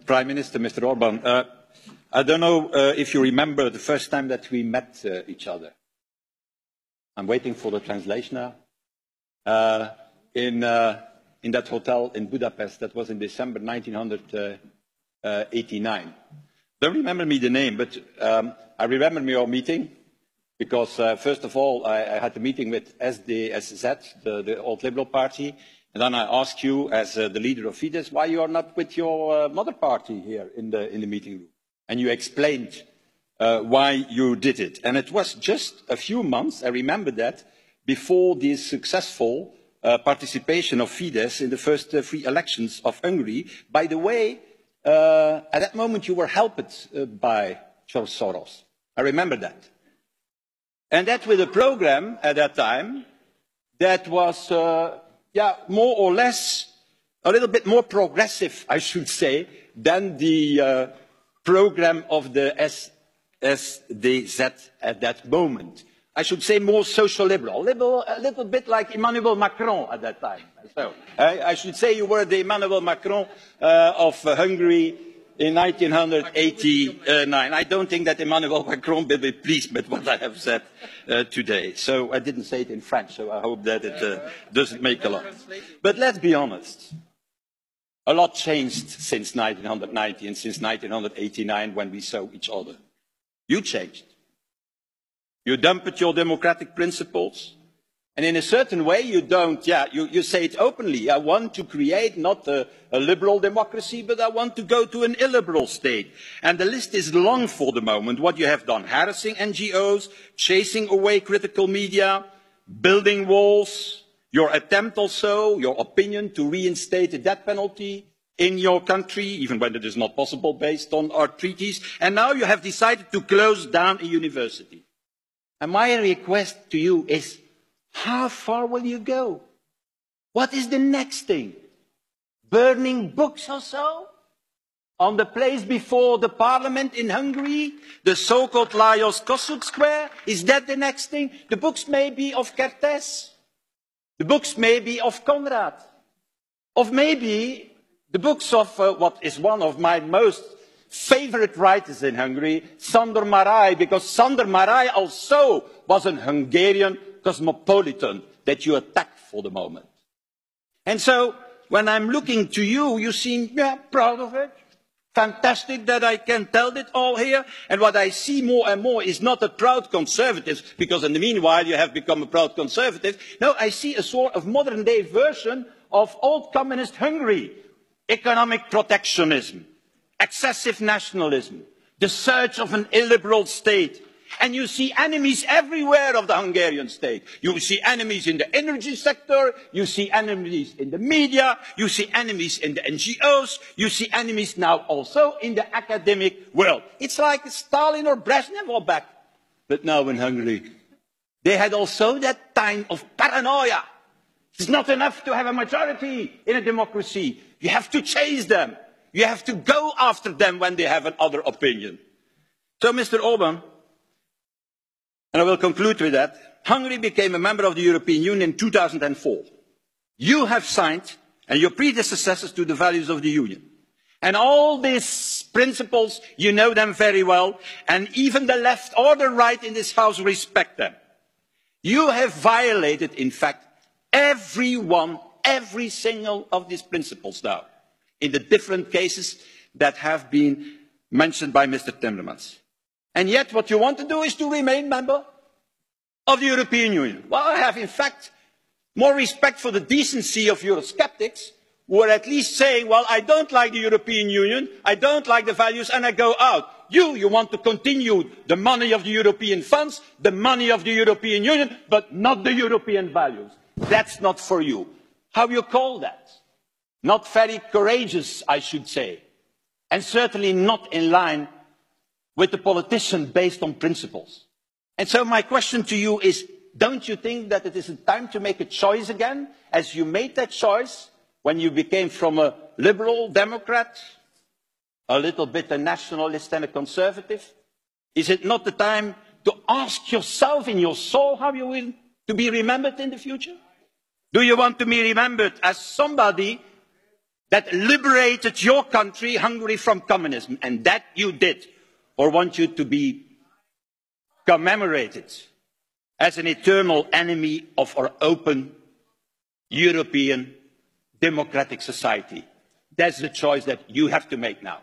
Prime Minister, Mr. Orban, I don't know if you remember the first time that we met each other. I'm waiting for the translation now. In that hotel in Budapest, that was in December 1989. Don't remember me the name, but I remember your meeting because, first of all, I had a meeting with SDSZ, the old Liberal Party, and then I asked you, as the leader of Fidesz, why you are not with your mother party here in the meeting room. And you explained why you did it. And it was just a few months, I remember that, before the successful participation of Fidesz in the first free elections of Hungary. By the way, at that moment you were helped by George Soros. I remember that. And that with a program at that time that was more or less a little bit more progressive, I should say, than the program of the SDZ at that moment. I should say more social liberal, a little bit like Emmanuel Macron at that time. So I should say you were the Emmanuel Macron of Hungary in 1989. I don't think that Emmanuel Macron will be pleased with what I have said today. So I didn't say it in French, so I hope that it doesn't make a lot. But let's be honest. A lot changed since 1990 and since 1989 when we saw each other. You changed. You dumped your democratic principles. And in a certain way, you say it openly. I want to create not a liberal democracy, but I want to go to an illiberal state. And the list is long for the moment, what you have done. Harassing NGOs, chasing away critical media, building walls, your attempt also, your opinion to reinstate the death penalty in your country, even when it is not possible based on our treaties. And now you have decided to close down a university. And my request to you is, how far will you go? What is the next thing? Burning books or so? On the place before the parliament in Hungary? The so-called Lajos Kossuth Square? Is that the next thing? The books may be of Kertész. The books may be of Conrad. Of maybe the books of what is one of my most favorite writers in Hungary, Sándor Márai, because Sándor Márai also was a Hungarian cosmopolitan that you attack for the moment. And so, when I'm looking to you, you seem proud of it. Fantastic that I can tell it all here. And what I see more and more is not a proud conservative, because in the meanwhile you have become a proud conservative. No, I see a sort of modern day version of old communist Hungary. Economic protectionism, excessive nationalism, the search of an illiberal state. And you see enemies everywhere of the Hungarian state. You see enemies in the energy sector, you see enemies in the media, you see enemies in the NGOs, you see enemies now also in the academic world. It's like Stalin or Brezhnev or back. But now in Hungary, they had also that time of paranoia. It's not enough to have a majority in a democracy. You have to chase them. You have to go after them when they have another opinion. So, Mr. Orban, and I will conclude with that, Hungary became a member of the European Union in 2004. You have signed, and your predecessors, to the values of the Union. And all these principles, you know them very well, and even the left or the right in this House respect them. You have violated, in fact, every single of these principles now, in the different cases that have been mentioned by Mr. Timmermans. And yet what you want to do is to remain member of the European Union. Well, I have in fact more respect for the decency of Eurosceptics, who are at least saying, well, I don't like the European Union, I don't like the values, and I go out. You want to continue the money of the European funds, the money of the European Union, but not the European values. That's not for you. How do you call that? Not very courageous, I should say, and certainly not in line with the politician based on principles. And so my question to you is, don't you think that it is time to make a choice again, as you made that choice when you became from a liberal democrat, a little bit a nationalist and a conservative? Is it not the time to ask yourself in your soul how you will to be remembered in the future? Do you want to be remembered as somebody that liberated your country, Hungary, from communism, and that you did, or want you to be commemorated as an eternal enemy of our open European democratic society. That's the choice that you have to make now.